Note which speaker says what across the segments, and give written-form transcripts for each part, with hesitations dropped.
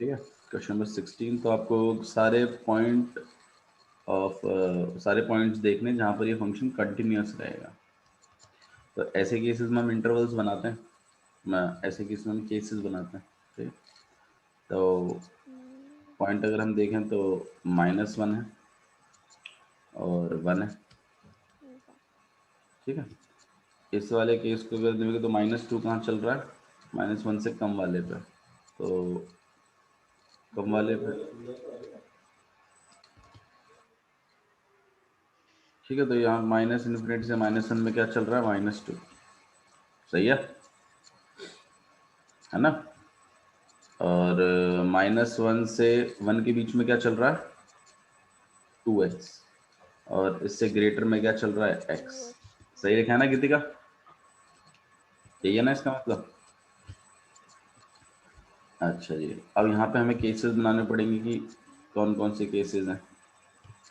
Speaker 1: ठीक है। Question number 16, तो आपको सारे पॉइंट्स देखने जहाँ पर ये फंक्शन कंटिन्यूअस रहेगा। तो ऐसे केसेस में हम इंटरवल्स बनाते हैं, ऐसे केसेस में हम केसेस बनाते हैं। ठीक है, तो पॉइंट अगर हम देखें तो -1 है और 1 है। ठीक है, इस वाले केस को अगर देखें तो -2 कहाँ चल रहा है, -1 से कम वाले पे। तो कम वाले पे, ठीक है, तो यहाँ -∞ से -1 में क्या चल रहा है, -2। सही है ना। और -1 से 1 के बीच में क्या चल रहा है, 2x। और इससे ग्रेटर में क्या चल रहा है, x। सही लिखा है ना गीतिका, यही है ना इसका मतलब। अच्छा जी, अब यहाँ पे हमें केसेस बनाने पड़ेंगे कि कौन कौन से केसेस हैं।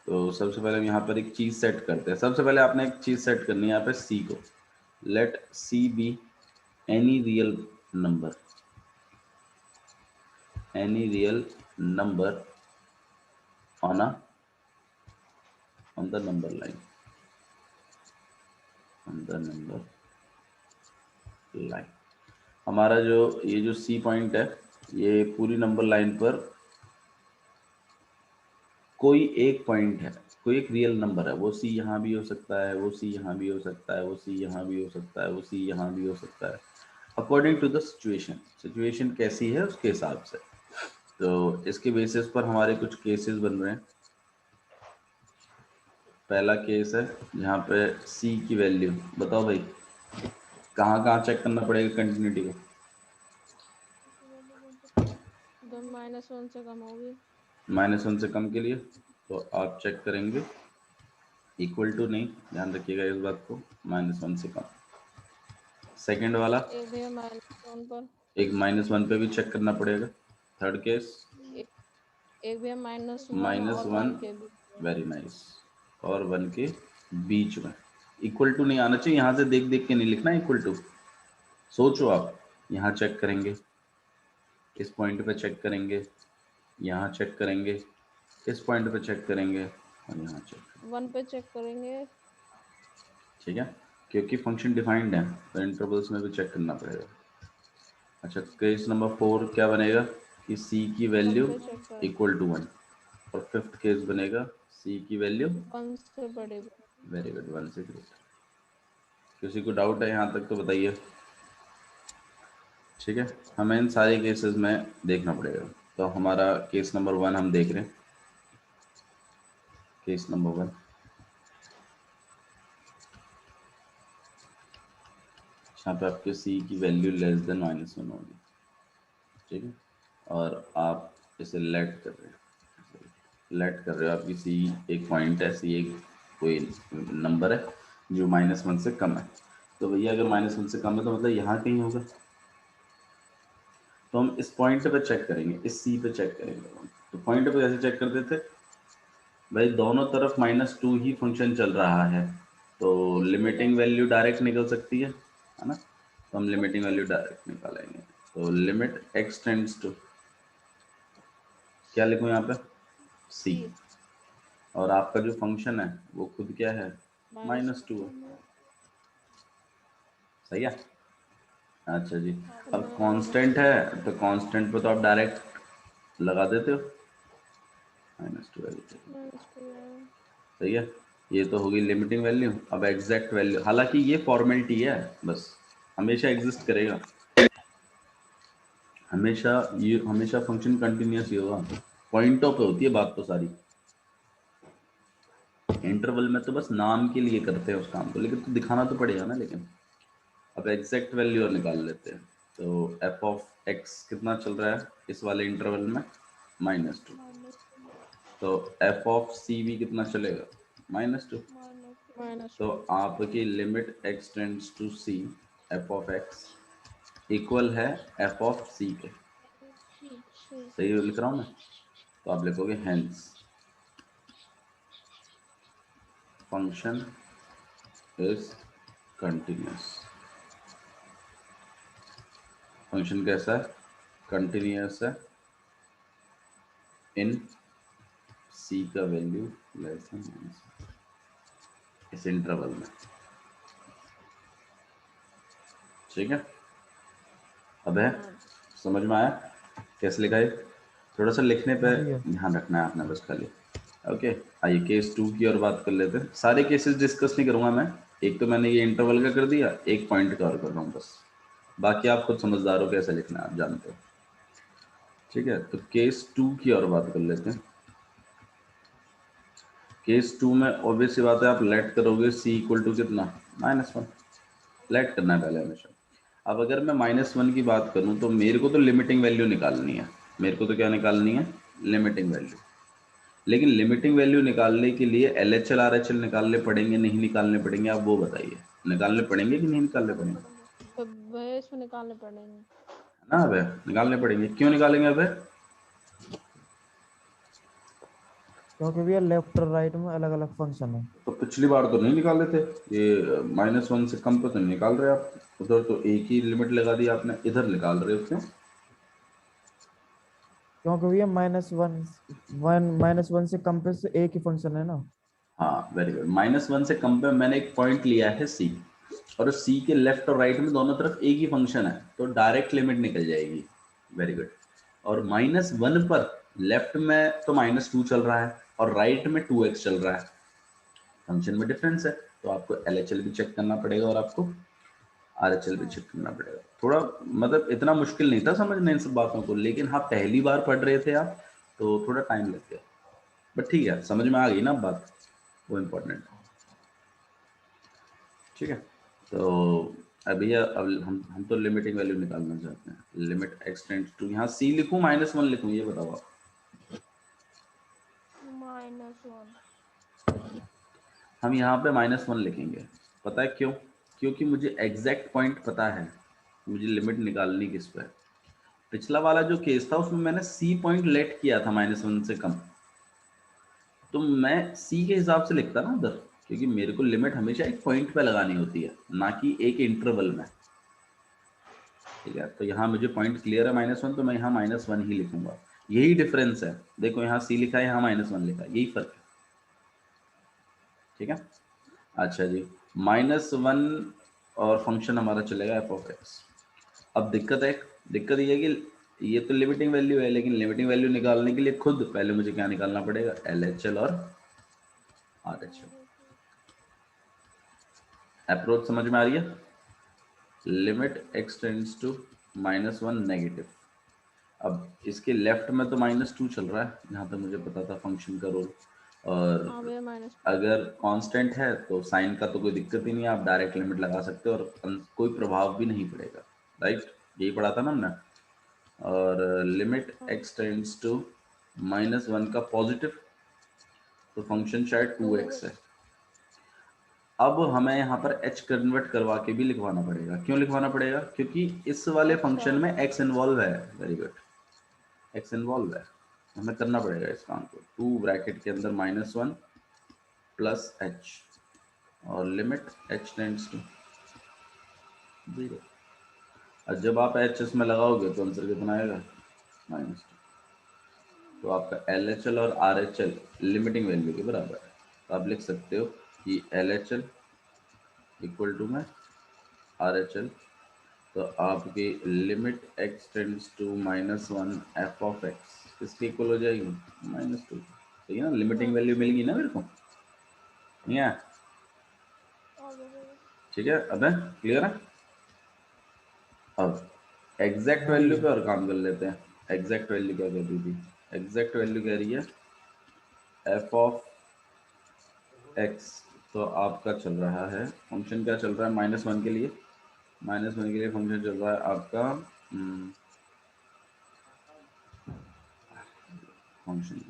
Speaker 1: तो सबसे पहले हम यहाँ पर एक चीज सेट करते हैं। सबसे पहले आपने एक चीज सेट करनी है यहाँ पे c को। Let c be any real number, any real number on the number line, on the number line. हमारा जो ये जो सी पॉइंट है, ये पूरी नंबर लाइन पर कोई एक पॉइंट है, कोई एक रियल नंबर है। वो सी यहाँ भी हो सकता है, वो सी यहाँ भी हो सकता है, वो सी यहाँ भी हो सकता है, वो सी यहाँ भी हो सकता है, according to the situation. Situation कैसी है उसके हिसाब से। तो इसके बेसिस पर हमारे कुछ केसेस बन रहे हैं। पहला केस है जहाँ पे सी की वैल्यू, बताओ भाई कहाँ कहाँ चेक करना पड़ेगा कंटिन्यूटी को।
Speaker 2: जब -1 से कम होगी,
Speaker 1: -1 से कम के लिए तो आप चेक करेंगे, इक्वल टू नहीं, ध्यान रखिएगा इस बात को, -1 से कम। सेकंड वाला,
Speaker 2: एक भैया -1 पर,
Speaker 1: एक -1 पे भी चेक करना पड़ेगा। थर्ड केस,
Speaker 2: एक एक भैया -1 और
Speaker 1: -1,
Speaker 2: 1 के बीच में।
Speaker 1: वेरी नाइस, और 1 के बीच में। इक्वल टू नहीं आना चाहिए, यहाँ से देख देख के नहीं लिखना इक्वल टू। सोचो आप, यहाँ चेक करेंगे, इस पॉइंट पे चेक करेंगे, यहाँ चेक करेंगे, इस पॉइंट पे चेक करेंगे और यहाँ चेक।
Speaker 2: 1 पे चेक करेंगे।
Speaker 1: ठीक है, क्योंकि फंक्शन डिफाइंड है तो इंटरवल्स में भी चेक करना पड़ेगा। अच्छा, केस नंबर 4 क्या बनेगा कि c की
Speaker 2: 1
Speaker 1: वैल्यू
Speaker 2: पे चेक कर,
Speaker 1: इक्वल टू 1। और फिफ्थ केस बनेगा c की वैल्यू,
Speaker 2: 1 से बड़े।
Speaker 1: वेरी गुड, 1 से ग्रेट। किसी को डाउट है यहाँ तक तो बताइए। ठीक है, हमें इन सारे केसेस में देखना पड़ेगा। तो हमारा केस नंबर 1 हम देख रहे हैं। केस नंबर 1, यहाँ पे आपके c की वैल्यू लेस देन -1 होगी। ठीक है, और आप इसे लेट कर रहे हैं, लेट कर रहे हो, आपकी सी एक पॉइंट है, सी एक कोई नंबर है जो -1 से कम है। तो भैया अगर -1 से कम है तो मतलब यहाँ कहीं होगा। तो हम इस पॉइंट पे चेक करेंगे, इस सी पे चेक करेंगे। तो पॉइंट पे कैसे चेक करते थे भाई, दोनों तरफ -2 ही फंक्शन चल रहा है, तो
Speaker 2: इसलिए
Speaker 1: लिमिटिंग
Speaker 2: कैंसिल।
Speaker 1: वैल्यू डायरेक्ट निकल सकती है ना। तो हम लिमिटिंग वैल्यू डायरेक्ट निकालेंगे। तो लिमिट x टेंड्स टू, क्या लिखूं यहाँ पे, c।
Speaker 2: सी
Speaker 1: और आपका जो फंक्शन है वो खुद क्या है, -2 है। सही है। अच्छा जी, अब कांस्टेंट है तो कांस्टेंट पे तो आप डायरेक्ट लगा देते हो, -2। सही है, ये तो होगी लिमिटिंग वैल्यू। अब एग्जैक्ट वैल्यू, हालांकि ये फॉर्मेलिटी है बस, हमेशा एग्जिस्ट करेगा, हमेशा ये हमेशा फंक्शन कंटिन्यूस ही होगा। पॉइंटों पे होती है बात तो सारी, इंटरवल में तो बस नाम के लिए करते हैं उस काम को, लेकिन तो दिखाना तो पड़ेगा ना। लेकिन अब एग्जैक्ट वैल्यू और निकाल लेते हैं। तो एफ ऑफ एक्स कितना चल रहा है इस वाले इंटरवल में, -2। तो एफ ऑफ सी भी कितना चलेगा, -2। तो आपकी limit x tends to C, f of x equal है एफ ऑफ सी के। सही लिख रहा हूँ मैं। तो आप लिखोगे hence function is continuous. Function कैसा है, कंटिन्यूस है, इन सी का वैल्यू लेस देन इस इंटरवल में, ठीक है। अब है
Speaker 2: हाँ
Speaker 1: समझ में आया कैसे लिखा है? थोड़ा सा लिखने पे
Speaker 3: हाँ भैया।
Speaker 1: ध्यान रखना है आपने बस खाली। ओके, आइए केस 2 की और बात कर लेते हैं। सारे केसेस डिस्कस नहीं करूंगा मैं, एक तो मैंने ये इंटरवल का कर दिया, एक पॉइंट का और कर रहा हूँ बस, बाकी आप खुद समझदार हो कैसे लिखना है, आप जानते हो, ठीक है। तो केस 2 की और बात कर लेते हैं। केस 2 में ऑब्वियस सी बात है, आप लेट करोगे c इक्वल टू कितना, -1, लेट करना है पहले हमेशा। अब अगर मैं -1 की बात करूं तो मेरे को तो लिमिटिंग वैल्यू निकालनी है, मेरे को तो क्या निकालनी है, लिमिटिंग वैल्यू। लेकिन लिमिटिंग वैल्यू निकालने के लिए LHL RHL निकालने पड़ेंगे नहीं निकालने पड़ेंगे, आप वो बताइए। निकालने पड़ेंगे कि नहीं निकालने पड़ेंगे?
Speaker 2: तो भैया इसमें निकालने पड़ेंगे।
Speaker 1: है ना अबे, निकालने पड़ेंगे। क्यों निकालेंगे अबे?
Speaker 3: क्योंकि भैया लेफ्ट और राइट में अलग अलग फंक्शन है।
Speaker 1: तो पिछली बार तो नहीं निकाले थे ये, -1 से कम पे तो नहीं निकाल रहे आप, उधर तो एक ही लिमिट लगा दी आपने, इधर निकाल रहे हो क्यों?
Speaker 3: क्योंकि भैया -1 से कम पे से एक ही फंक्शन है ना।
Speaker 1: हाँ वेरी गुड, -1 से कम पे मैंने एक पॉइंट लिया है c, और c के लेफ्ट और राइट में दोनों तरफ एक ही फंक्शन है, तो डायरेक्ट लिमिट निकल जाएगी। Very good. और -1 पर लेफ्ट में तो -2 चल रहा है और राइट में 2x चल रहा है, फंक्शन में डिफरेंस है, तो आपको LHL भी चेक करना पड़ेगा और आपको RHL भी चेक करना पड़ेगा। थोड़ा मतलब इतना मुश्किल नहीं था समझने इन सब बातों को, लेकिन हाँ पहली बार पढ़ रहे थे आप तो थोड़ा टाइम लग गया, बट ठीक है समझ में आ गई ना बात, वो इम्पोर्टेंट है, ठीक है। तो अभी अब हम तो लिमिटिंग वैल्यू निकालना चाहते हैं, लिमिट x टेंड्स टू, यहाँ c लिखूं -1 लिखूं, ये बताओ आप।
Speaker 2: -1।
Speaker 1: हम यहाँ पे -1 लिखेंगे, पता है क्यों? क्योंकि मुझे एग्जैक्ट पॉइंट पता है, मुझे लिमिट निकालनी किस पे है। पिछला वाला जो केस था उसमें मैंने c पॉइंट लेट किया था -1 से कम, तो मैं c के हिसाब से लिखता ना उधर, क्योंकि मेरे को लिमिट हमेशा एक पॉइंट पे लगानी होती है, ना कि एक इंटरवल में, ठीक है। तो यहाँ मुझे पॉइंट क्लियर है -1, तो मैं यहाँ -1 ही लिखूंगा। यही डिफरेंस है, देखो यहाँ c लिखा है, यहाँ -1 लिखा है, यही फर्क है, ठीक है। अच्छा जी, -1 और फंक्शन हमारा चलेगा f(x). अब दिक्कत ये है कि ये तो लिमिटिंग वैल्यू है, लेकिन लिमिटिंग वैल्यू निकालने के लिए खुद पहले मुझे क्या निकालना पड़ेगा, LHL और RHL। अप्रोच समझ में आ रही है? Limit x tends to -1 negative. अब इसके लेफ्ट में तो -2 चल रहा है जहाँ तक मुझे पता था फंक्शन का रोल, और
Speaker 2: हाँ भैया -2।
Speaker 1: अगर कांस्टेंट है तो साइन का तो कोई दिक्कत ही नहीं है, आप डायरेक्ट लिमिट लगा सकते हो और कोई प्रभाव भी नहीं पड़ेगा, राइट? यही पढ़ा था ना हमने। और लिमिट x टेंड्स टू -1 का पॉजिटिव, तो फंक्शन शायद 2x है। अब हमें यहाँ पर h कन्वर्ट करवा के भी लिखवाना पड़ेगा। क्यों लिखवाना पड़ेगा? क्योंकि इस वाले फंक्शन में x इन्वॉल्व है। वेरी गुड, x इन्वॉल्व है, हमें करना पड़ेगा इस काम को। 2 ब्रैकेट के अंदर -1 प्लस h, और लिमिट h टेंड्स टू 0। और जब आप h इसमें लगाओगे तो आंसर कितना आएगा, -2। तो आपका LHL और RHL लिमिटिंग वैल्यू के बराबर है, तो आप लिख सकते हो कि LHL इक्वल टू में RHL, तो आपकी limit x tends to -1 f(x) किसके इक्वल हो जाएगी, -2। ठीक है ना, लिमिटिंग वैल्यू मिल गई ना मेरे को, ठीक है। ठीक है, अब क्लियर है। अब एग्जैक्ट
Speaker 3: हाँ
Speaker 1: वैल्यू
Speaker 3: भैया।
Speaker 1: पे और काम कर लेते हैं। एग्जैक्ट वैल्यू क्या कह रही थी? एग्जैक्ट वैल्यू कह रही है f(x), तो आपका चल रहा है फंक्शन, क्या चल रहा है -1 के लिए, -1 के लिए फंक्शन चल रहा है आपका फंक्शन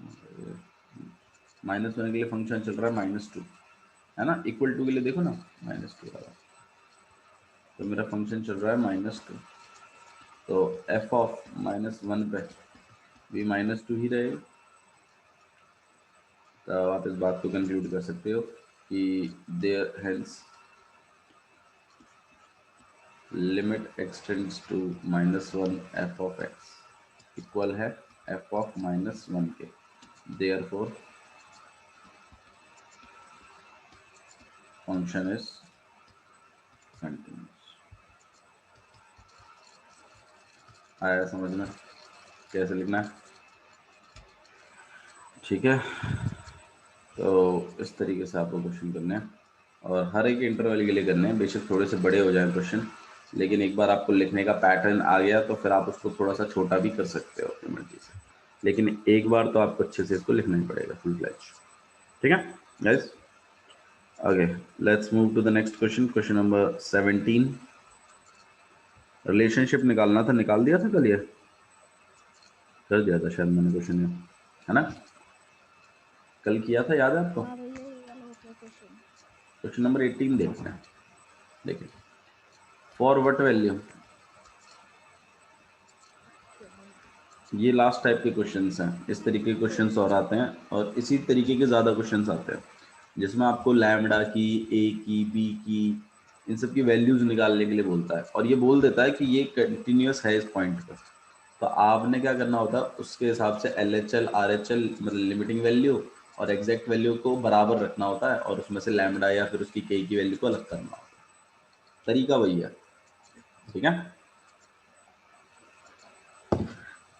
Speaker 1: -1 के लिए फंक्शन चल रहा है -2, है ना। इक्वल टू के लिए देखो ना, -2 वाला, तो मेरा फंक्शन चल रहा है -2, तो f(-1) पे भी -2 ही रहेगा। तो आप इस बात को कंक्लूड कर सकते हो कि there hence limit x tends to -1 f(x) equal है एफ ऑफ -1 के, देयरफॉर फंक्शन इज कंटिन्यूअस। आया समझ में कैसे लिखना है? ठीक है, तो इस तरीके से आपको क्वेश्चन करने हैं और हर एक इंटरवल के लिए करने हैं। बेशक थोड़े से बड़े हो जाएं क्वेश्चन, लेकिन एक बार आपको लिखने का पैटर्न आ गया तो फिर आप उसको थोड़ा सा छोटा भी कर सकते हो अपनी मर्जी से, लेकिन एक बार तो आपको अच्छे से इसको लिखना ही पड़ेगा फुल फ्लैश। ठीक है guys, okay let's move to the next question. Question number 17। Relationship निकालना था, निकाल दिया था कल, ये कर दिया था शायद मैंने क्वेश्चन, है ना? कल किया था, याद है आपको?
Speaker 2: हाँ भैया ये वाला हो गया क्वेश्चन।
Speaker 1: क्वेश्चन नंबर 18 देखते हैं। देखिए, फॉर व्हाट वैल्यू, ये लास्ट टाइप के क्वेश्चंस हैं। इस तरीके के क्वेश्चंस और आते हैं और इसी तरीके के ज़्यादा क्वेश्चंस आते हैं जिसमें आपको लैम्डा की, ए की, बी की, इन सब की वैल्यूज निकालने के लिए बोलता है और ये बोल देता है कि ये कंटिन्यूअस है इस पॉइंट पर। तो आपने क्या करना होता है, उसके हिसाब से LHL RHL मतलब लिमिटिंग वैल्यू और एग्जैक्ट वैल्यू को बराबर रखना होता है और उसमें से लैम्डा या फिर उसकी के की वैल्यू को अलग करना होता है। तरीका वही है, ठीक है?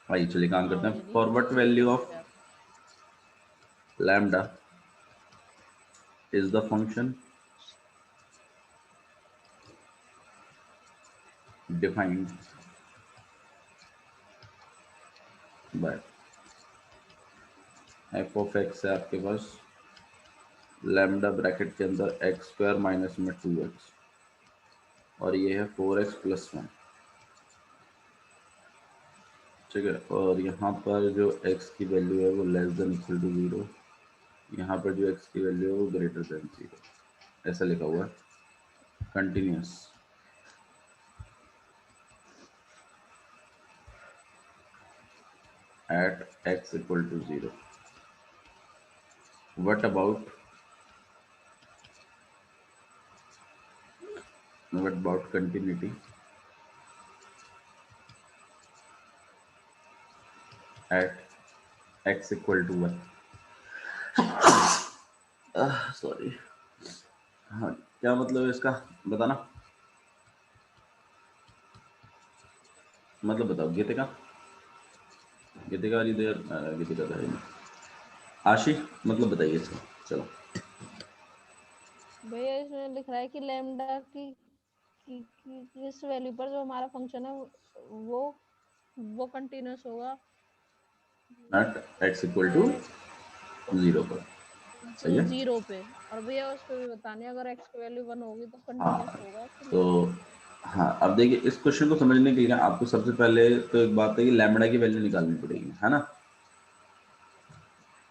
Speaker 1: आइए चलिए काम
Speaker 2: हाँ
Speaker 1: करते
Speaker 2: भैया
Speaker 1: हैं।
Speaker 2: ये
Speaker 1: फॉर
Speaker 2: तो
Speaker 1: व्हाट
Speaker 2: सही
Speaker 1: वैल्यू
Speaker 2: समझ
Speaker 1: ऑफ
Speaker 2: गया।
Speaker 1: lambda is the function defined by f of x है आपके पास लैम्डा ब्रैकेट के अंदर x² माइनस में 2x और ये है 4x + 1, ठीक है? और यहाँ पर जो x की वैल्यू है वो <= 0, यहाँ पर जो x की वैल्यू है वो <= 0, ऐसा लिखा हुआ है। Continuous at x = 0। what about continuity at x = 1? Sorry, हाँ क्या मतलब है इसका, बताना, मतलब बताओ। गीतिका, गीतिका वाली देर, गीतिका था ही नहीं। आशी, मतलब बताइए इसका, चलो।
Speaker 2: भैया इसमें लिख रहा है कि लैम्डा की किस वैल्यू पर जो हमारा फंक्शन है वो कंटिन्यूअस होगा
Speaker 1: एट x = 0 पर, सही है?
Speaker 2: 0 पे। और भैया उस पे भी बताने अगर x की वैल्यू 1 होगी तो कंटिन्यूअस
Speaker 1: हाँ
Speaker 2: होगा कि
Speaker 1: तो
Speaker 2: नहीं।
Speaker 1: हाँ, अब देखिए इस क्वेश्चन को समझने के लिए आपको सबसे पहले तो एक बात है कि लैम्बडा की वैल्यू निकालनी पड़ेगी, है ना?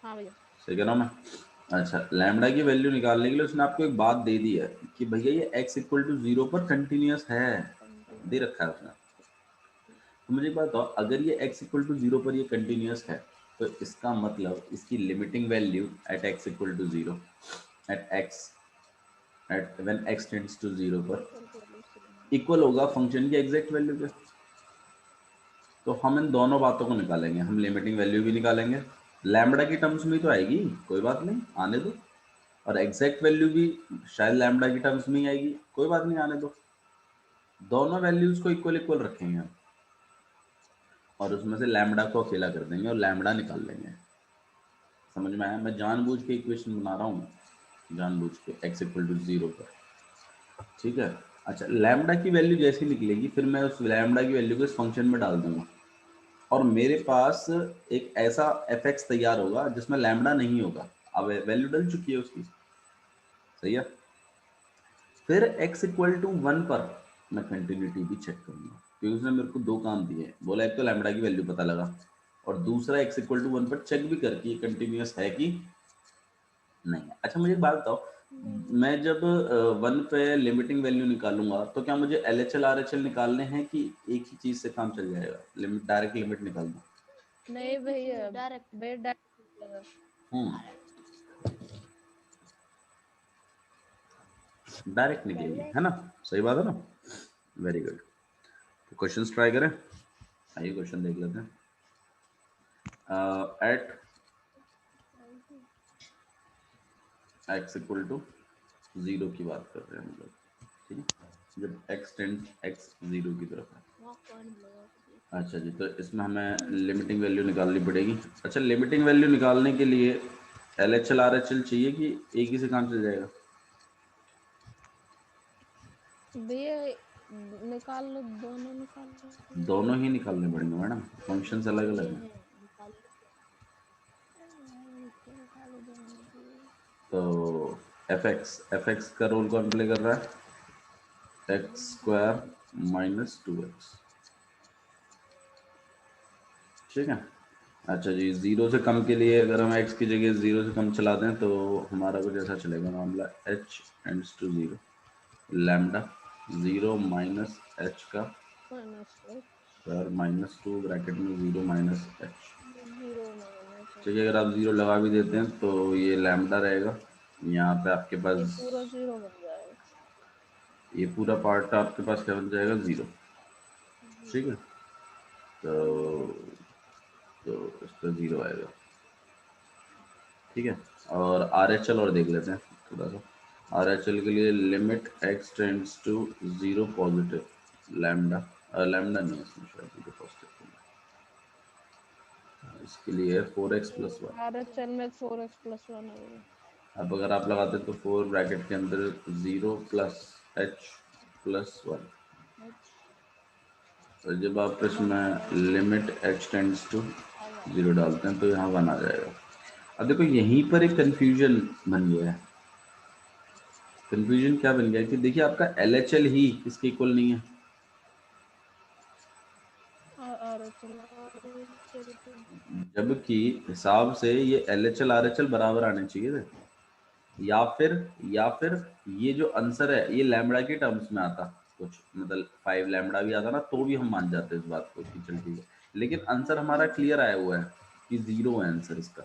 Speaker 2: हाँ भैया।
Speaker 1: सही कह रहा हूँ मैं? अच्छा, लैम्बडा की वैल्यू निकालने के लिए उसने आपको एक बात दे दी है कि भैया ये x = 0 पर कंटिन्यूअस है, दे रखा है उसने। तो मुझे एक बात बताओ, अगर ये x = 0 पर ये कंटिन्यूअस है तो इसका मतलब इसकी limiting value at x = 0 at x at when x tends to 0 पर इक्वल होगा फंक्शन की एग्जैक्ट वैल्यू के। तो हम इन दोनों बातों को निकालेंगे, हम लिमिटिंग वैल्यू भी निकालेंगे, लैम्बडा की टर्म्स में तो आएगी, कोई बात नहीं आने दो, और एग्जैक्ट वैल्यू भी शायद लैम्बडा की टर्म्स में ही आएगी, कोई बात नहीं आने दो। दोनों वैल्यूज को इक्वल इक्वल रखेंगे हम और उसमें से लैम्बडा को अकेला कर देंगे और लैम्बडा निकाल लेंगे। समझ में आया? मैं जानबूझ के इक्वेशन बना रहा हूँ, जानबूझ के x = 0 पर, ठीक है? अच्छा, लैम्बडा की वैल्यू जैसी निकलेगी फिर मैं उस लैम्बडा की वैल्यू को इस फंक्शन में डाल दूंगा और मेरे पास एक ऐसा fx तैयार होगा जिसमें लैम्बडा नहीं होगा। अब वैल्यू डल चुकी है उसकी, सही है? फिर x = 1 पर मैं कंटिन्यूटी भी चेक करूंगा क्योंकि उसने मेरे को दो काम दिए हैं। बोला एक तो लैम्बडा की वैल्यू पता लगा और दूसरा x = 1 पर चेक भी करके कंटिन्यूअस है कि नहीं है। अच्छा मुझे एक बात बताओ, मैं जब 1 पे लिमिटिंग वैल्यू निकालूंगा तो क्या मुझे LHL RHL निकालने हैं कि एक ही चीज से काम चल जाएगा, लिमिट डायरेक्ट लिमिट निकाल दूं?
Speaker 2: नहीं भैया डायरेक्ट
Speaker 1: डायरेक्ट निकलेगी, है ना? सही बात है ना? Very good. तो क्वेश्चंस ट्राई करें, आइए क्वेश्चन देख लेते हैं। एट x इक्वल टू 0 की बात कर रहे हैं हम लोग, ठीक है, जब x टेंड x 0 की तरफ है। अच्छा जी, तो इसमें हमें लिमिटिंग वैल्यू निकालनी पड़ेगी। अच्छा, लिमिटिंग वैल्यू निकालने के लिए LHL RHL चाहिए कि एक ही से काम चल जाएगा?
Speaker 2: भैया निकाल लो, दोनों निकाल लो।
Speaker 1: दोनों ही निकालने पड़ेंगे मैडम, फंक्शंस अलग अलग हैं।
Speaker 2: निकाल लो दोनों भी।
Speaker 1: तो fx का रोल कौन प्ले कर रहा है? x स्क्वायर माइनस 2x, ठीक है। अच्छा जी, 0 से कम के लिए अगर हम x की जगह 0 से कम चला दें तो हमारा कुछ ऐसा चलेगा मामला, h tends to 0, lambda 0 minus h का स्क्वायर माइनस 2 ब्रैकेट में 0 माइनस h,
Speaker 2: 0 माइनस
Speaker 1: ठीक है। अगर आप 0 लगा भी देते हैं तो ये लैम्डा रहेगा, यहाँ पे आपके
Speaker 2: ये
Speaker 1: पास
Speaker 2: पूरा 0 बन जाएगा।
Speaker 1: ये पूरा पार्ट आपके पास क्या बन जाएगा? 0, ठीक है। तो इसका 0 आएगा, ठीक है। और RHL और देख लेते हैं थोड़ा सा। RHL के लिए limit x tends to 0 positive lambda, lambda नहीं है इसमें शायद, 0 पॉजिटिव, इसके लिए 4x प्लस 1।
Speaker 2: RHL में 4x + 1 है।
Speaker 1: अब अगर आप लगाते तो 4 ब्रैकेट के अंदर 0 प्लस h प्लस 1, तो जब आप इसमें लिमिट x टेंड्स टू 0 डालते हैं तो यहाँ 1 आ जाएगा। अब देखो यहीं पर एक कंफ्यूजन बन गया है। कंफ्यूजन क्या बन गया कि देखिए आपका LHL ही इसके इक्वल नहीं है, जबकि हिसाब से ये LHL RHL बराबर आने चाहिए थे, या फिर ये जो आंसर है ये लैम्बडा के टर्म्स में आता कुछ, मतलब 5 लैम्बडा भी आता ना तो भी हम मान जाते इस बात को कि चल ठीक है, लेकिन आंसर हमारा क्लियर आया हुआ है कि 0 है आंसर इसका।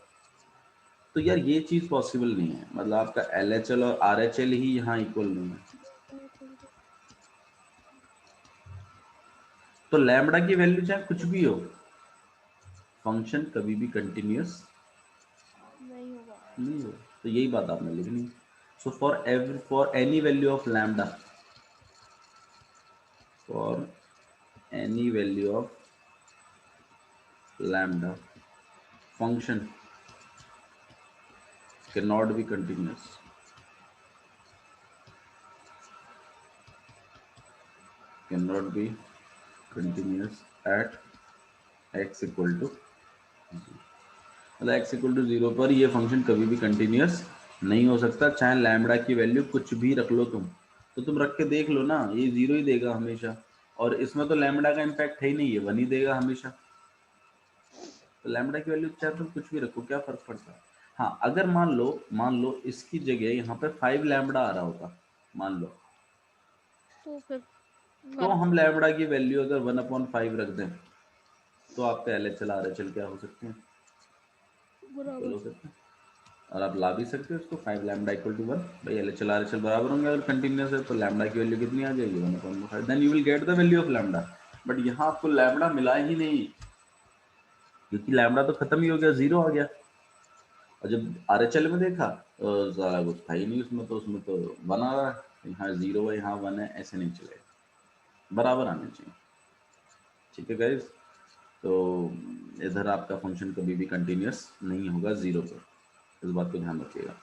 Speaker 1: तो यार ये चीज पॉसिबल नहीं है, मतलब आपका LHL और RHL ही यहाँ इक्वल नहीं है। तो लैम्बडा की वैल्यू चाहे कुछ भी हो, फंक्शन कभी भी कंटिन्यूअस
Speaker 2: नहीं होगा।
Speaker 1: नहीं हो। तो यही बात आपने लिखनी। So for any value of lambda, for any value of lambda, function can not be continuous, can not be continuous at x equal to, मतलब x इक्वल टू 0 पर ये फंक्शन कभी भी कंटिन्यूअस नहीं हो सकता, चाहे लैम्बडा की वैल्यू कुछ भी रख लो तुम। तो तुम रख के देख लो ना, ये 0 ही देगा हमेशा, और इसमें तो लैम्बडा का इम्पैक्ट है ही नहीं है, 1 ही देगा हमेशा। तो लैम्बडा की वैल्यू चाहे तुम कुछ भी रखो, क्या फर्क पड़ता है। हाँ, अगर मान लो इसकी जगह यहाँ पे 5 लैम्बडा आ रहा होता, मान लो,
Speaker 2: तो फिर
Speaker 1: तो
Speaker 2: 1
Speaker 1: हम लैम्बडा की वैल्यू अगर 1/5 रख दें तो आपका LHL RHL क्या हो सकते हैं?
Speaker 2: बराबर।
Speaker 1: हो सकते हैं। और आप ला भी सकते हो इसको, 5 लैम्बडा इक्वल टू 1, भाई LHL RHL बराबर होंगे अगर कंटिन्यूअस है, तो लैम्बडा की वैल्यू कितनी आ जाएगी? 1/5, then you will get the value of lambda. But यहाँ आपको लैम्बडा मिला ही नहीं, क्योंकि लैम्बडा तो खत्म ही हो गया, 0 आ गया। और जब RHL में देखा तो सारा कुछ था ही नहीं उसमें, तो उसमें तो 1 आ रहा है, यहाँ 0 है यहाँ 1 है, ऐसे नहीं चलेगा, बराबर आने चाहिए, ठीक है गाइस। तो इधर आपका फंक्शन कभी भी कंटिन्यूअस नहीं होगा 0 पर, इस बात को ध्यान रखिएगा।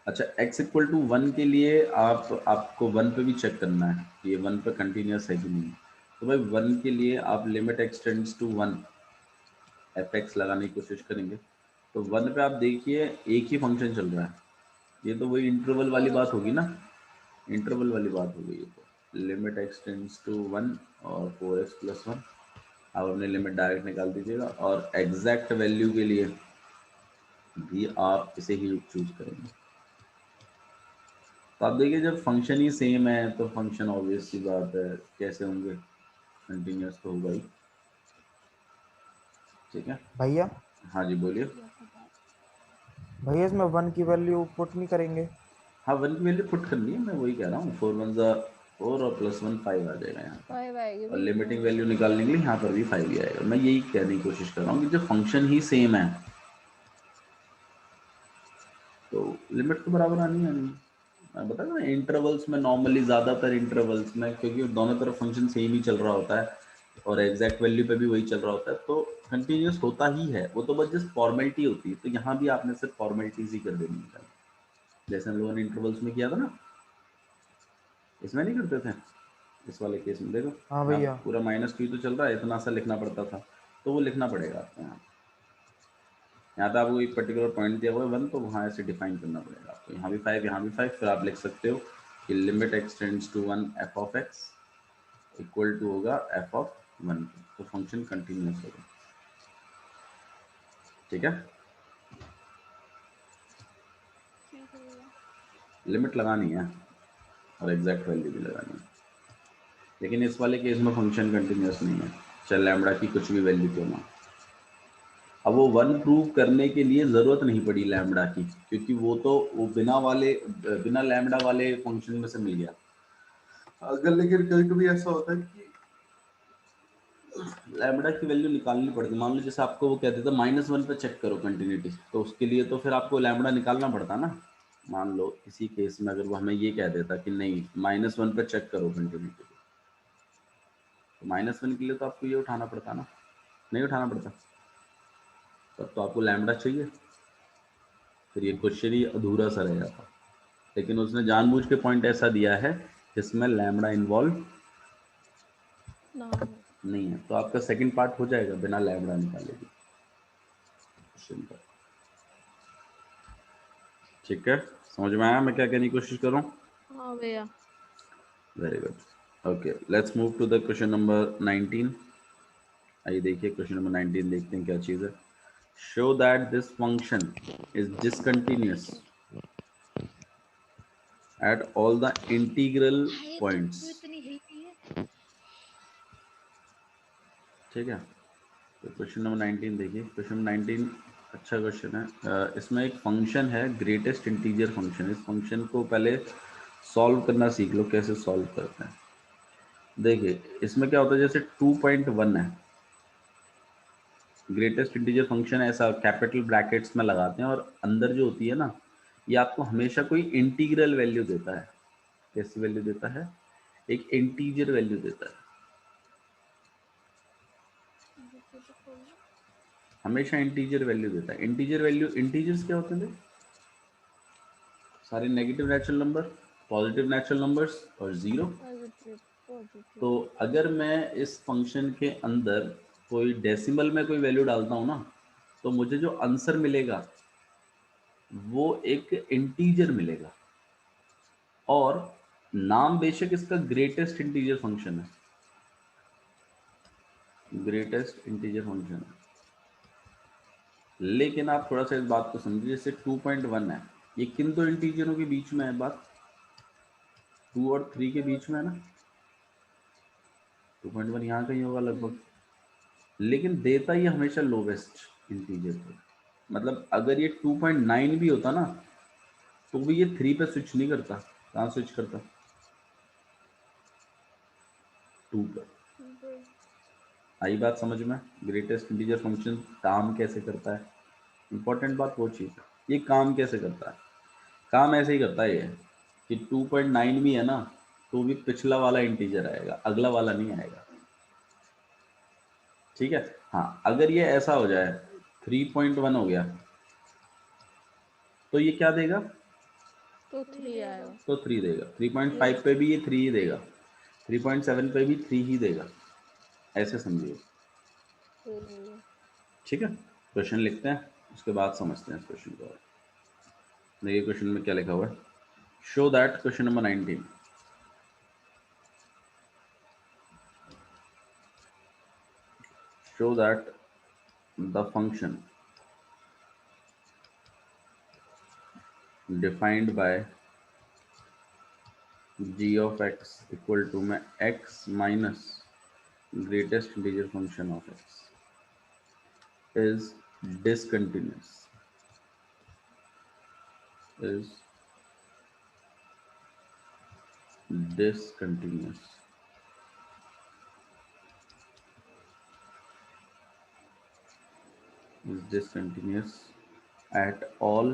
Speaker 1: अच्छा, x इक्वल टू 1 के लिए आपको 1 पे भी चेक करना है कि ये 1 पे कंटिन्यूअस है कि नहीं। तो भाई 1 के लिए आप limit x tends to 1 fx लगाने की कोशिश करेंगे, तो 1 पे आप देखिए एक ही फंक्शन चल रहा है, ये तो वही इंटरवल वाली बात होगी ना, इंटरवल वाली बात हो गई है। तो लिमिट x टेंड्स टू 1 और 4x + 1, आप अपने लिमिट डायरेक्ट निकाल दीजिएगा, और एग्जैक्ट वैल्यू के लिए भी आप इसे ही चूज करेंगे। तो आप देखिए जब फंक्शन ही सेम है तो फंक्शन ऑब्वियस सी बात है कैसे होंगे, कंटिन्यूअस तो होगा ही, ठीक है।
Speaker 3: भैया
Speaker 1: हाँ जी बोलिए।
Speaker 3: भैया इसमें 1 की वैल्यू पुट नहीं करेंगे?
Speaker 1: हाँ 1 की वैल्यू पुट करनी है, मैं वही कह रहा हूँ, 4 1 ज़ा 4 और +1 5 आ जाएगा यहाँ पर।
Speaker 2: 5 आएगी
Speaker 1: और
Speaker 2: भी।
Speaker 1: लिमिटिंग वैल्यू निकालने के लिए यहाँ पर भी 5 ही आएगा। मैं यही कहने की कोशिश कर रहा हूँ कि जब फंक्शन ही सेम है तो लिमिट तो बराबर आनी है। मैं बता रहा हूँ इंटरवल्स में नॉर्मली ज़्यादातर इंटरवल्स में, क्योंकि दोनों तरफ फंक्शन सेम ही चल रहा होता है और एग्जैक्ट वैल्यू पे भी वही चल रहा होता है, तो कंटिन्यूस होता ही है। वो तो बस जस्ट फॉर्मेलिटी होती है। तो यहाँ भी आपने सिर्फ फॉर्मेलिटीज ही कर देनी है, जैसे हम लोगों ने इंटरवल्स में किया था ना, इसमें नहीं करते थे। इस वाले केस में देखो
Speaker 3: हाँ
Speaker 1: यहाँ
Speaker 3: भैया।
Speaker 1: पूरा -2 तो चल रहा है, इतना सा लिखना पड़ता था, तो वो लिखना पड़ेगा आपको यहाँ पे आपको एक पर्टिकुलर पॉइंट दिया हुआ है 1, तो वहाँ ऐसे डिफाइन करना पड़ेगा आपको। यहाँ भी 5, यहाँ भी 5, फिर आप लिख सकते हो कि limit x tends to 1 f of x equal to होगा f ऑफ 1, तो फंक्शन कंटिन्यूस होगा। ठीक है,
Speaker 2: ठीक है भैया।
Speaker 1: लिमिट लगानी है और एग्जैक्ट वैल्यू भी लगानी है, लेकिन इस वाले केस में फंक्शन कंटिन्यूस नहीं है, चाहे लैम्बडा की कुछ भी वैल्यू क्यों ना। अब वो 1 प्रूव करने के लिए ज़रूरत नहीं पड़ी लैम्बडा की, क्योंकि वो तो वो बिना लैम्बडा वाले फंक्शन में से मिल गया। अगर लेकिन कभी कभी ऐसा होता है कि लैम्बडा की वैल्यू निकालनी पड़ती है। मान लो जैसे आपको वो कहते थे -1 पे चेक करो कंटिन्यूटी, तो उसके लिए तो फिर आपको लैम्बडा निकालना पड़ता ना। मान लो इसी केस में अगर वो हमें ये कह देता कि नहीं -1 पे चेक करो कंटिन्यूटी, तो -1 के लिए तो आपको ये उठाना पड़ता ना, नहीं उठाना पड़ता, तब तो आपको लैम्बडा चाहिए, फिर ये क्वेश्चन ही अधूरा सा रह जाता। लेकिन उसने जानबूझ के पॉइंट ऐसा दिया है जिसमें लैम्बडा इन्वॉल्व
Speaker 2: ना
Speaker 1: नहीं है, तो आपका सेकंड पार्ट हो जाएगा बिना लैम्बडा निकाले भी क्वेश्चन का। ठीक है, समझ में आया मैं क्या कहने की कोशिश कर रहा हूँ?
Speaker 2: हाँ भैया।
Speaker 1: Very good. Okay, let's move to the question number 19। आइए देखिए क्वेश्चन नंबर 19, देखते हैं क्या चीज़ है। Show that this function is discontinuous at all the integral points.
Speaker 2: इतनी हिलती है।
Speaker 1: ठीक है, तो क्वेश्चन नंबर 19 देखिए। क्वेश्चन नंबर 19 अच्छा क्वेश्चन है। इसमें एक फंक्शन है ग्रेटेस्ट इंटीजर फंक्शन। इस फंक्शन को पहले सॉल्व करना सीख लो, कैसे सॉल्व करते हैं। देखिए इसमें क्या होता है, जैसे 2.1 है, ग्रेटेस्ट इंटीजर फंक्शन ऐसा कैपिटल ब्रैकेट्स में लगाते हैं और अंदर जो होती है ना, ये आपको हमेशा कोई इंटीग्रल वैल्यू देता है। कैसी वैल्यू देता है? एक इंटीजर वैल्यू देता है, हमेशा इंटीजर वैल्यू देता है। इंटीजर वैल्यू, इंटीजर्स क्या होते हैं? सारे negative natural number, positive natural numbers और जीरो।
Speaker 2: पॉजिटिव
Speaker 1: तो
Speaker 2: पॉजिटिव।
Speaker 1: अगर मैं इस फंक्शन के अंदर कोई डेसिमल में कोई वैल्यू डालता हूँ ना, तो मुझे जो आंसर मिलेगा वो एक इंटीजर मिलेगा, और नाम बेशक इसका ग्रेटेस्ट इंटीजर फंक्शन है, ग्रेटेस्ट इंटीजर फंक्शन है। लेकिन आप थोड़ा सा इस बात को समझिए, जैसे 2.1 है, ये किन दो इंटीजरों के बीच में है बात? 2 और 3 के बीच में है ना। 2.1 यहाँ कहीं होगा लगभग, लेकिन देता ये हमेशा लोवेस्ट इंटीजर को। मतलब अगर ये 2.9 भी होता ना, तो भी ये 3 पे स्विच नहीं करता। कहाँ स्विच करता? 2 पर। आई बात समझ में? ग्रेटेस्ट इंटीजर फंक्शन काम कैसे करता है, इंपॉर्टेंट बात वो चीज़ है। ये काम कैसे करता है? काम ऐसे ही करता है ये कि 2.9 भी है ना, तो भी पिछला वाला इंटीजर आएगा, अगला वाला नहीं आएगा। ठीक है, हाँ अगर ये ऐसा हो जाए 3.1 हो गया, तो ये क्या देगा?
Speaker 2: तो 3 आएगा।
Speaker 1: तो 3 देगा। 3.5 पे भी ये 3 ही देगा, 3.7 पे भी 3 ही देगा, ऐसे समझिए। ठीक है, क्वेश्चन लिखते हैं, उसके बाद समझते हैं इस क्वेश्चन को। देखिए क्वेश्चन में क्या लिखा हुआ है। Show that, question number 19, show that the function defined by g of x equal to में x minus greatest integer function of x is discontinuous, is discontinuous is discontinuous at all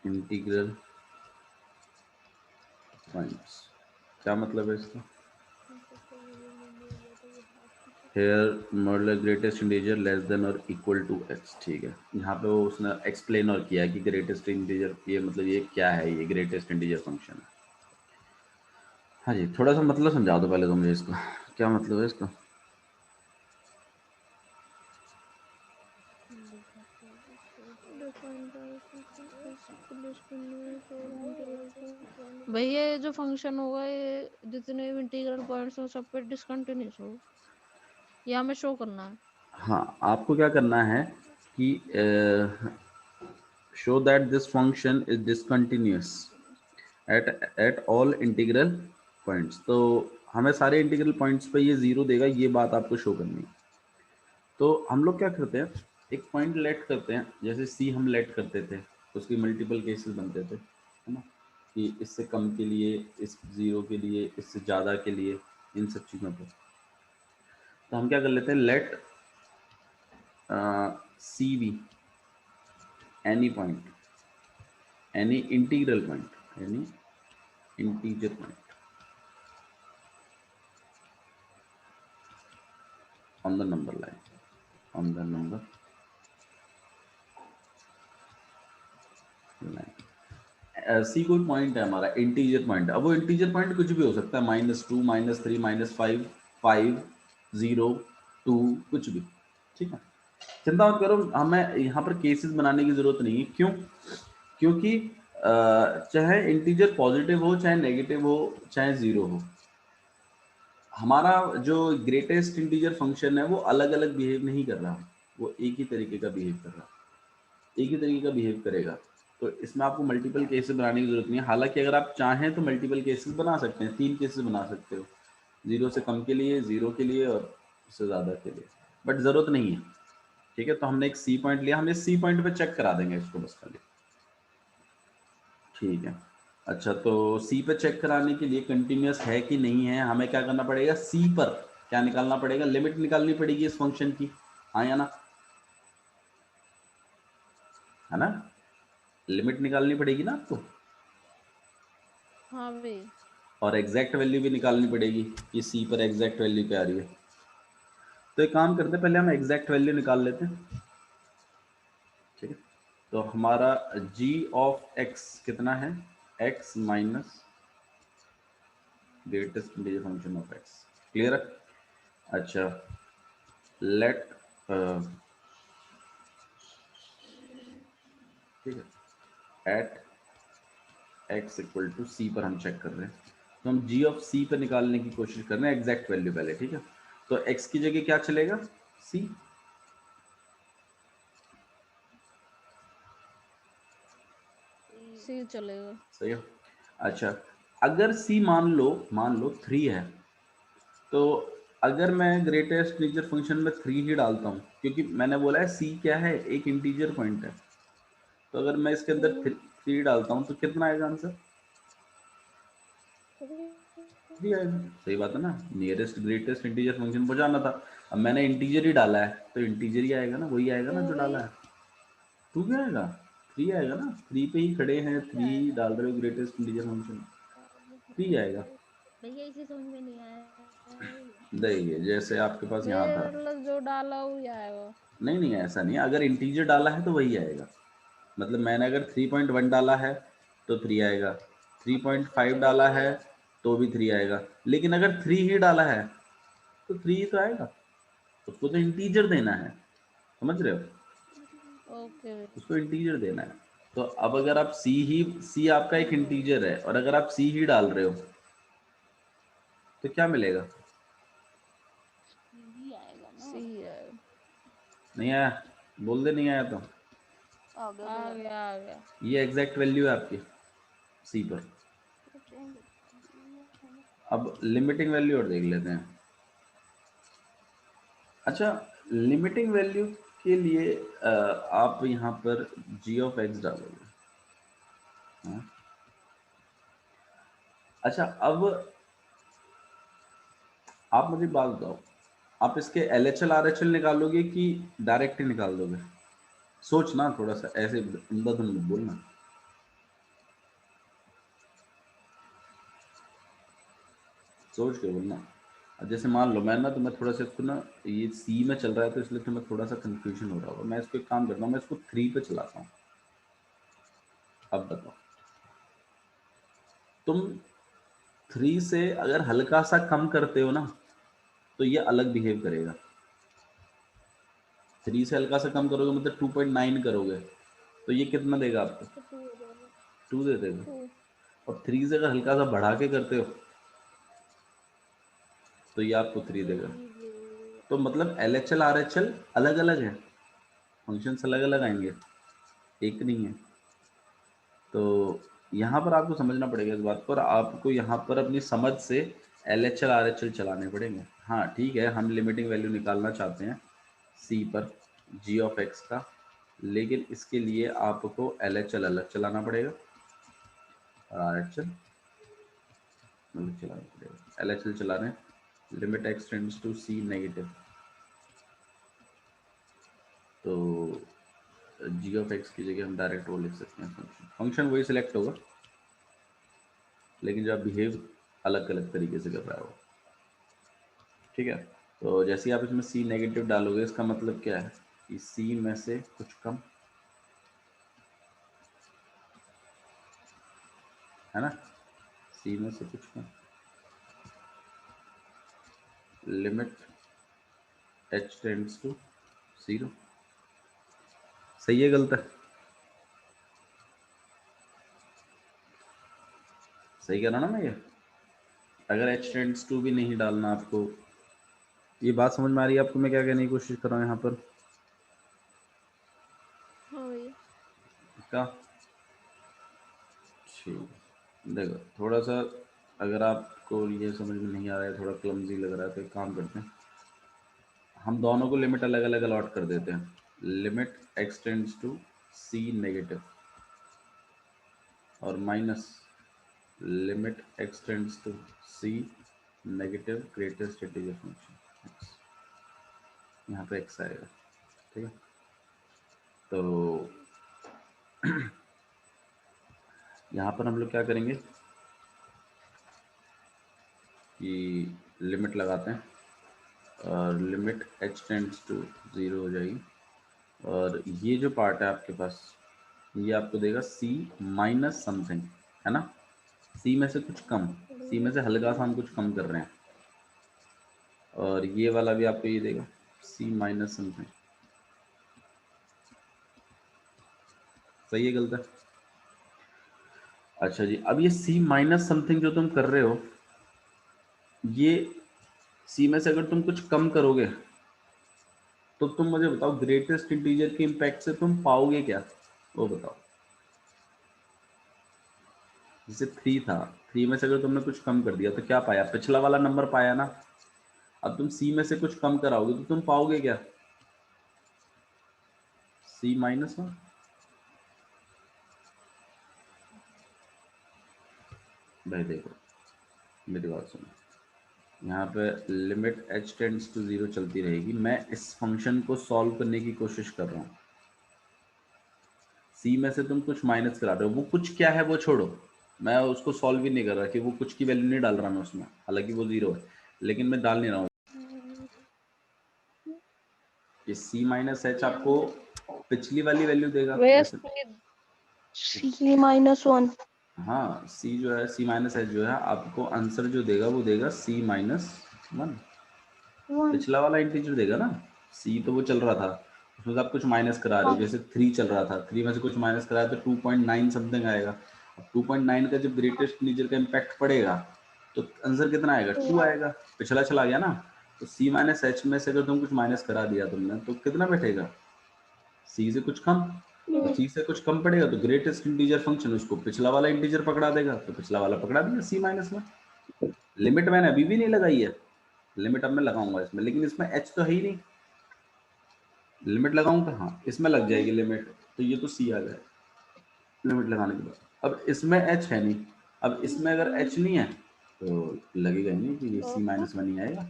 Speaker 1: integral points। क्या मतलब है इसका? Here modular greatest integer less than और equal to x। ठीक है, यहाँ पे वो उसने एक्सप्लेन और किया कि ग्रेटेस्ट इंटीजर ये मतलब ये क्या है, ये ग्रेटेस्ट इंटीजर फंक्शन है। हाँ जी, थोड़ा सा मतलब समझा दो पहले तो मुझे इसका, क्या मतलब है इसका?
Speaker 2: भैया ये जो फंक्शन होगा ये जितने भी इंटीग्रल पॉइंट्स हो सब पे डिसकंटिन्यूअस हो, ये हमें शो करना है।
Speaker 1: हाँ, आपको क्या करना है कि show that this function is discontinuous at all integral points. तो हमें सारे इंटीग्रल पॉइंट्स पे ये जीरो देगा, ये बात आपको शो करनी है। तो हम लोग क्या करते हैं, एक पॉइंट लेट करते हैं, जैसे सी हम लेट करते थे तो उसकी मल्टीपल केसेस बनते थे, है ना, कि इससे कम के लिए, इस जीरो के लिए, इससे ज़्यादा के लिए, इन सब चीज़ों पे। तो हम क्या कर लेते हैं, let C be any point, any integral point, any integer point on the number line, on the number line। C कोई पॉइंट है हमारा, इंटीजर पॉइंट। अब वो इंटीजर पॉइंट कुछ भी हो सकता है, -2, -3, -5, 5, 0, 2, कुछ भी, ठीक है। चिंता मत करो, हमें यहाँ पर केसेस बनाने की जरूरत नहीं है। क्यों? क्योंकि चाहे इंटीजर पॉजिटिव हो, चाहे नेगेटिव हो, चाहे जीरो हो, हमारा जो ग्रेटेस्ट इंटीजर फंक्शन है वो अलग अलग बिहेव नहीं कर रहा, वो एक ही तरीके का बिहेव कर रहा, एक ही तरीके का बिहेव करेगा। तो इसमें आपको मल्टीपल केसेस बनाने की जरूरत नहीं है। हालांकि अगर आप चाहें तो मल्टीपल केसेस बना सकते हैं, 3 केसेस बना सकते हो, 0 से कम के लिए, 0 के लिए और उससे ज़्यादा के लिए, बट ज़रूरत नहीं है। ठीक है, तो हमने एक सी पॉइंट लिया, हम इस सी पॉइंट पे चेक करा देंगे इसको बस खाली। ठीक है, अच्छा, तो सी पे चेक कराने के लिए कंटिन्यूअस है कि नहीं है, हमें क्या करना पड़ेगा, सी पर क्या निकालना पड़ेगा, लिमिट निकालनी पड़ेगी इस फंक्शन की, हाँ या ना, है ना, लिमिट निकालनी पड़ेगी ना आपको,
Speaker 2: हाँ भाई।
Speaker 1: और एग्जैक्ट वैल्यू भी निकालनी पड़ेगी कि सी पर एग्जैक्ट वैल्यू क्या आ रही है। तो एक काम करते हैं, पहले हम एग्जैक्ट वैल्यू निकाल लेते हैं। ठीक है, तो हमारा g ऑफ x कितना है, x minus greatest integer function of x। Clear है? अच्छा, लेट ठीक है, एट x इक्वल टू सी पर हम चेक कर रहे हैं, तो हम g ऑफ c पर निकालने की कोशिश कर रहे हैं एग्जैक्ट वैल्यू पहले। ठीक है, तो x की जगह क्या चलेगा, c।
Speaker 2: सी चलेगा।
Speaker 1: सही है। अच्छा, अगर c मान लो 3 है, तो अगर मैं ग्रेटेस्ट इंटीजर फंक्शन में 3 ही डालता हूँ, क्योंकि मैंने बोला है c क्या है, एक इंटीजर पॉइंट है, तो अगर मैं इसके अंदर 3 डालता हूँ तो कितना आएगा आंसर, 3 आएगा। सही बात है ना, नियरेस्ट ग्रेटेस्ट इंटीजर फंक्शन पर जाना था। अब मैंने इंटीजर ही डाला है तो इंटीजर ही आएगा ना, वही आएगा ना जो डाला है। 2 क्या आएगा, 3 आएगा ना, 3 पे ही खड़े हैं, 3 डाल रहे हो ग्रेटेस्ट इंटीजर फंक्शन, 3 आएगा।
Speaker 2: भैया इसे समझ में नहीं आया
Speaker 1: देखिए, जैसे आपके पास यहाँ
Speaker 2: भैया,
Speaker 1: था,
Speaker 2: मतलब जो डाला वो ही आएगा।
Speaker 1: नहीं नहीं ऐसा नहीं, अगर इंटीजर डाला है तो वही आएगा। मतलब मैंने अगर 3.1 डाला है तो 3 आएगा, 3.5 डाला है तो भी 3 आएगा, लेकिन अगर 3 ही डाला है तो 3 ही तो आएगा। उसको तो इंटीजर देना है, समझ रहे हो,
Speaker 2: ओके।
Speaker 1: उसको इंटीजर देना है। तो अब अगर आप सी आपका एक इंटीजर है और अगर आप सी ही डाल रहे हो तो क्या मिलेगा,
Speaker 2: सी आएगा।
Speaker 1: नहीं आया, बोल दे नहीं आया तो।
Speaker 2: आ गया आ गया।
Speaker 1: ये एग्जैक्ट वैल्यू है आपकी सी पर। अब लिमिटिंग वैल्यू और देख लेते हैं। अच्छा, लिमिटिंग वैल्यू के लिए आप यहाँ पर g ऑफ x डालोगे, हाँ। अच्छा, अब आप मुझे बात बताओ, आप इसके LHL RHL निकालोगे कि डायरेक्ट ही निकाल दोगे? सोचना थोड़ा सा, ऐसे अंधाधुन मत बोलना। सोच के बोलना। अब जैसे मान लो मैं ना, तो मैं थोड़ा सा इसको ना, ये सी में चल रहा है तो इसलिए तुम्हें थोड़ा सा कंफ्यूजन हो रहा होगा। मैं इसको एक काम करता हूँ, मैं इसको 3 पे चलाता हूँ। अब बताओ, तुम 3 से अगर हल्का सा कम करते हो ना, तो ये अलग बिहेव करेगा। 3 से हल्का सा कम करोगे मतलब 2.9 करोगे, तो ये कितना देगा आपको?
Speaker 2: तो 2 हो जाएगा।
Speaker 1: 2 दे देगा।
Speaker 2: 2।
Speaker 1: और 3 से अगर हल्का सा बढ़ा के करते हो, तो ये आपको 3 देगा। तो मतलब LHL RHL अलग अलग है, फंक्शंस अलग अलग आएंगे, एक नहीं है। तो यहाँ पर आपको समझना पड़ेगा इस बात पर, आपको यहाँ पर अपनी समझ से LHL RHL चलाने पड़ेंगे। हाँ ठीक है, हम लिमिटिंग वैल्यू निकालना चाहते हैं C पर g ऑफ x का, लेकिन इसके लिए आपको LHL अलग चलाना पड़ेगा और RHL अलग चलाना पड़ेगा। LHL चला रहे हैं, limit x tends to C negative, तो g ऑफ x की जगह हम डायरेक्ट वो लिख सकते हैं, फंक्शन वही सिलेक्ट होगा, लेकिन जो आप बिहेव अलग अलग तरीके से कर रहा हो। ठीक है, तो जैसे आप इसमें C नेगेटिव डालोगे, इसका मतलब क्या है कि C में से कुछ कम, है ना, C में से कुछ कम, लिमिट h टेंड्स टू 0। सही है गलत है? सही कह रहा ना मैं ये? अगर h टेंड्स टू भी नहीं डालना आपको, ये बात समझ में आ रही है आपको मैं क्या कहने की कोशिश कर रहा हूँ यहाँ पर?
Speaker 2: हाँ भैया।
Speaker 1: क्या? ठीक, देखो थोड़ा सा अगर आपको ये समझ में नहीं आ रहा है, थोड़ा क्लमजी लग रहा है, तो एक काम करते हैं, हम दोनों को लिमिट अलग अलग अलॉट कर देते हैं। Limit x tends to C negative और minus limit x tends to C negative greatest integer function x, यहाँ पे x आएगा। ठीक है, तो यहाँ पर हम लोग क्या करेंगे कि लिमिट लगाते हैं और लिमिट h टेंड्स टू 0 हो जाएगी, और ये जो पार्ट है आपके पास, ये आपको देगा C माइनस समथिंग, है ना, C में से कुछ कम, C में से हल्का सा हम कुछ कम कर रहे हैं, और ये वाला भी आपको ये देगा C माइनस समथिंग। सही है गलत है? अच्छा जी, अब ये C माइनस समथिंग जो तुम कर रहे हो, ये C में से अगर तुम कुछ कम करोगे, तो तुम मुझे बताओ ग्रेटेस्ट इंटीजर के इम्पैक्ट से तुम पाओगे क्या, वो बताओ। जैसे 3 था, 3 में से अगर तुमने कुछ कम कर दिया तो क्या पाया? पिछला वाला नंबर पाया ना। अब तुम C में से कुछ कम कराओगे तो तुम पाओगे क्या? C minus 1। भाई देखो मेरी बात सुनो, यहाँ पे लिमिट h टेंड्स टू 0 चलती रहेगी, मैं इस फंक्शन को सॉल्व करने की कोशिश कर रहा हूँ। C में से तुम कुछ माइनस करा रहे हो, वो कुछ क्या है वो छोड़ो, मैं उसको सॉल्व भी नहीं कर रहा कि वो कुछ की वैल्यू नहीं डाल रहा मैं उसमें, हालांकि वो 0 है, लेकिन मैं डाल नहीं रहा हूँ। ये C माइनस एच आपको पिछली वाली वैल्यू देगा
Speaker 2: भैया
Speaker 1: जैसे,
Speaker 2: C माइनस 1।
Speaker 1: हाँ C जो है, C माइनस एच जो है आपको आंसर जो देगा वो देगा C माइनस 1, पिछला वाला इंटीजर देगा ना। C तो वो चल रहा था, उसमें से आप कुछ माइनस करा रहे हो, जैसे 3 चल रहा था, 3 में से कुछ माइनस कराया तो 2.9 समथिंग आएगा। अब 2.9 का जब ग्रेटेस्ट इंटीजर का इम्पैक्ट पड़ेगा तो आंसर कितना आएगा? 2 आएगा, पिछला चला गया ना। तो C माइनस एच में से अगर तुम कुछ माइनस करा दिया तुमने तो कितना बैठेगा? C से कुछ कम, तो C से कुछ कम पड़ेगा तो ग्रेटेस्ट इंटीजर फंक्शन उसको पिछला वाला इंटीजर पकड़ा देगा, तो पिछला वाला पकड़ा दिया C माइनस में। लिमिट मैंने अभी भी नहीं लगाई है, लिमिट अब मैं लगाऊंगा इसमें, लेकिन इसमें h तो है ही नहीं, लिमिट लगाऊंगा हाँ इसमें लग जाएगी लिमिट, तो ये तो C आ जाए लिमिट लगाने के बाद। अब इसमें h है नहीं, अब इसमें अगर h नहीं है तो लगेगा ही नहीं कि ये c माइनस वन ही आएगा।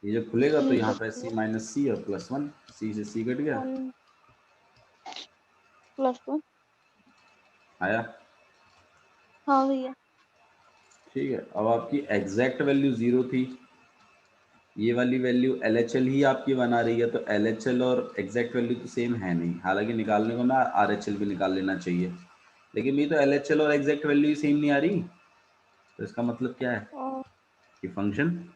Speaker 1: ये जब खुलेगा तो यहाँ पे c माइनस सी और प्लस वन, c से c कट गया,
Speaker 2: +1
Speaker 1: आया।
Speaker 2: हाँ भैया।
Speaker 1: ठीक है, अब आपकी एग्जैक्ट वैल्यू 0 थी, ये वाली वैल्यू LHL ही आपकी बना रही है, तो LHL और एग्जैक्ट वैल्यू तो सेम है नहीं, हालांकि निकालने को ना RHL भी निकाल लेना चाहिए, लेकिन ये तो LHL और एग्जैक्ट वैल्यू ही सेम नहीं आ रही, तो इसका मतलब क्या है कि फंक्शन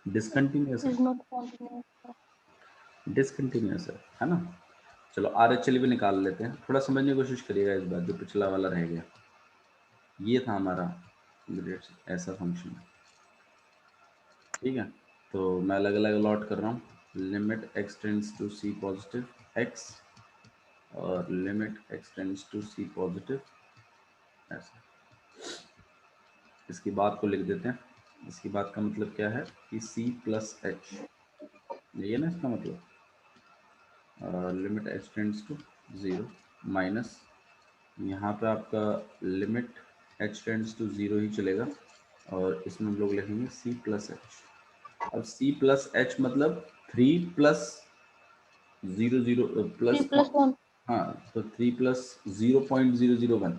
Speaker 1: डिसकंटिन्यूअस है, डिसकंटिन्यूअस है ना। चलो RHL भी निकाल लेते हैं, थोड़ा समझने की कोशिश करिएगा इस बात, जो पिछला वाला रह गया, ये था हमारा ऐसा फंक्शन, ठीक है। तो मैं अलग अलग अलॉट कर रहा हूँ, limit x tends to c positive x और limit x tends to c positive, ऐसा। इसकी बात को लिख देते हैं, इसकी बात का मतलब क्या है कि c प्लस एच, यही है ना इसका मतलब, limit h tends to 0 minus, यहाँ पे आपका लिमिट h टेंड्स टू 0 ही चलेगा, और इसमें हम लोग लिखेंगे c प्लस एच। अब c प्लस एच मतलब 3 प्लस 0 प्लस
Speaker 2: 3+1
Speaker 1: हाँ, तो 3 प्लस 0.001,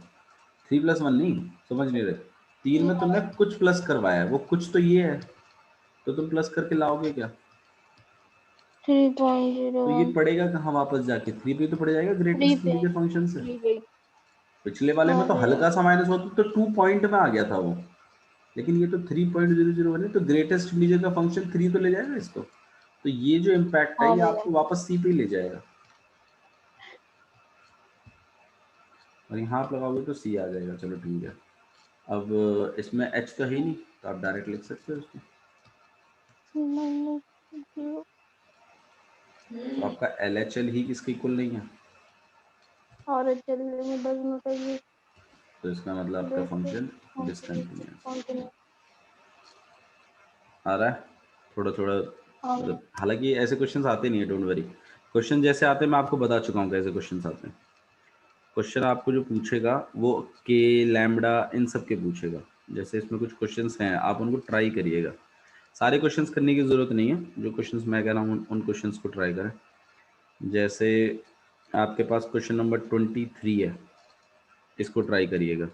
Speaker 1: 3 प्लस 1 नहीं, समझ नहीं रहे, 3 में तुमने कुछ प्लस करवाया है, वो कुछ तो ये है, तो तुम प्लस करके लाओगे क्या, तो ये
Speaker 2: 3.01
Speaker 1: पड़ेगा कहाँ वापस जाके, 3 पे तो पड़ जाएगा
Speaker 2: 3
Speaker 1: ग्रेटेस्ट
Speaker 2: पे
Speaker 1: इंटीजर फंक्शन से।
Speaker 2: 3 पे
Speaker 1: पिछले वाले में
Speaker 2: हाँ
Speaker 1: तो
Speaker 2: भैया।
Speaker 1: हल्का सा माइनस होता तो 2 पॉइंट में आ गया था वो, लेकिन ये तो 3.001 है, तो ग्रेटेस्ट इंटीजर का फंक्शन 3 तो ले जाएगा इसको, तो ये जो इम्पैक्ट है
Speaker 2: हाँ
Speaker 1: ये
Speaker 2: भैया।
Speaker 1: आपको वापस सी पे ही ले जाएगा, और यहाँ आप लगाओगे तो सी आ जाएगा। चलो ठीक है, अब इसमें एच तो है ही नहीं, तो आप डायरेक्ट लिख सकते हो उसको,
Speaker 2: -0
Speaker 1: तो आपका LHL ही किसके इक्वल नहीं है,
Speaker 2: और चलने में बस चाहिए
Speaker 1: तो इसका मतलब आपका फंक्शन डिसकंटिन्यूअस आ रहा है थोड़ा थोड़ा, मतलब हालांकि ऐसे क्वेश्चंस आते नहीं है, डोंट वरी, क्वेश्चन जैसे आते हैं मैं आपको बता चुका हूँ कैसे क्वेश्चंस आते हैं। क्वेश्चन आपको जो पूछेगा वो के लैम्बडा इन सब के पूछेगा, जैसे इसमें कुछ क्वेश्चंस हैं आप उनको ट्राई करिएगा, सारे क्वेश्चंस करने की ज़रूरत नहीं है, जो क्वेश्चंस मैं कह रहा हूँ उन क्वेश्चंस को ट्राई करें। जैसे आपके पास क्वेश्चन नंबर 23 है, इसको ट्राई करिएगा,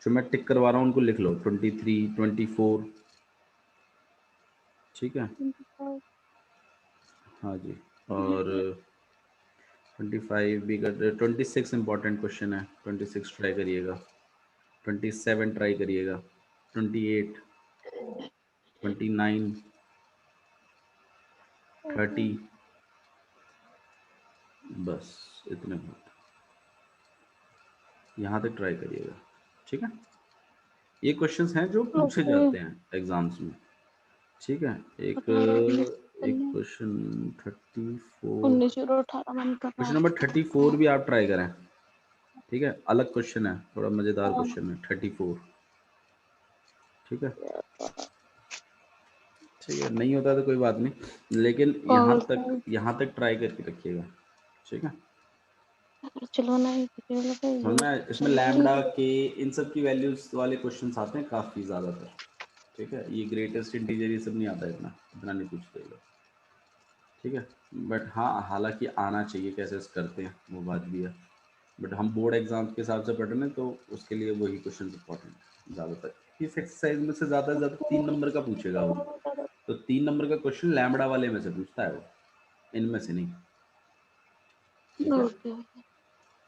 Speaker 1: जो मैं टिक करवा रहा हूँ उनको लिख लो, 23, 24, ठीक है, हाँ जी, और 25 भी कर, 26 इंपॉर्टेंट क्वेश्चन है, 26 ट्राई करिएगा, 27 ट्राई करिएगा, 28, 29, 30, बस इतने बहुत, यहाँ तक ट्राई करिएगा, ठीक है। ये क्वेश्चंस हैं जो पूछे जाते हैं एग्जाम्स में, ठीक है। एक क्वेश्चन 34,
Speaker 2: 19/18 मन कर रहा
Speaker 1: क्वेश्चन नंबर 34 भी आप ट्राई करें, ठीक है, अलग क्वेश्चन है, थोड़ा मजेदार क्वेश्चन है 34, ठीक है, ठीक है, नहीं होता तो कोई बात नहीं, लेकिन यहाँ तक ट्राई करके रखिएगा, ठीक है।
Speaker 2: चलो ना
Speaker 1: मैं इसमें लैम्बडा के इन सब की वैल्यूज वाले क्वेश्चंस आते हैं काफ़ी ज़्यादातर, ठीक है, ये ग्रेटेस्ट इंटीजर ये सब नहीं आता, इतना नहीं पूछते लोग, ठीक है, बट हाँ हालांकि आना चाहिए, कैसे करते हैं वो बात भी है, बट हम बोर्ड एग्जाम के हिसाब से पढ़ रहे हैं तो उसके लिए वही क्वेश्चन इंपॉर्टेंट है ज़्यादातर, इस एक्सरसाइज में से ज़्यादा से ज़्यादा 3 नंबर का पूछेगा वो, तो 3 नंबर का क्वेश्चन लैम्बडा वाले में से पूछता है वो, इनमें से नहीं, ठीक है,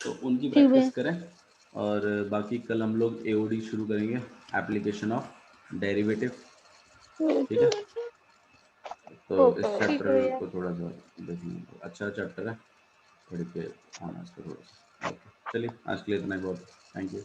Speaker 1: तो उनकी प्रैक्टिस करें, और बाकी कल हम लोग AOD शुरू करेंगे, एप्लीकेशन ऑफ डेरिवेटिव, ठीक है, तो इस चैप्टर को थोड़ा सा देखेंगे, अच्छा चैप्टर है, पढ़ के आना इसका थोड़ा सा, ओके चलिए आज के लिए इतना ही बहुत, थैंक यू।